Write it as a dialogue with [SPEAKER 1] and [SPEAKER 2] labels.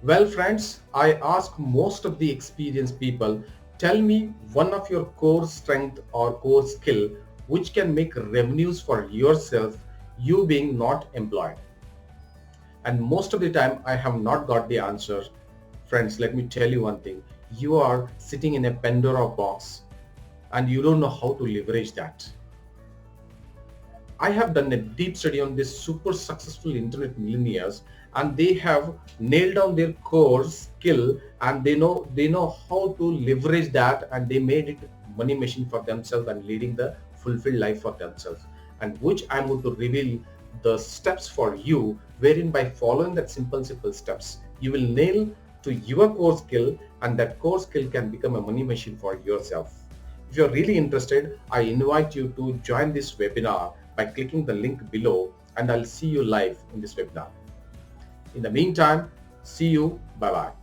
[SPEAKER 1] Well, friends, I ask most of the experienced people, tell me one of your core strength or core skill which can make revenues for yourself, you being not employed. And most of the time, I have not got the answer. Friends, let me tell you one thing. You are sitting in a Pandora box and you don't know how to leverage that. I have done a deep study on these super successful internet millionaires, and they have nailed down their core skill, and they know how to leverage that, and they made it money machine for themselves and leading the fulfilled life for themselves. And which I'm going to reveal the steps for you, wherein by following that simple steps, you will nail to your core skill, and that core skill can become a money machine for yourself. If you're really interested, I invite you to join this webinar by clicking the link below, and I'll see you live in this webinar. In the meantime, see you. Bye bye.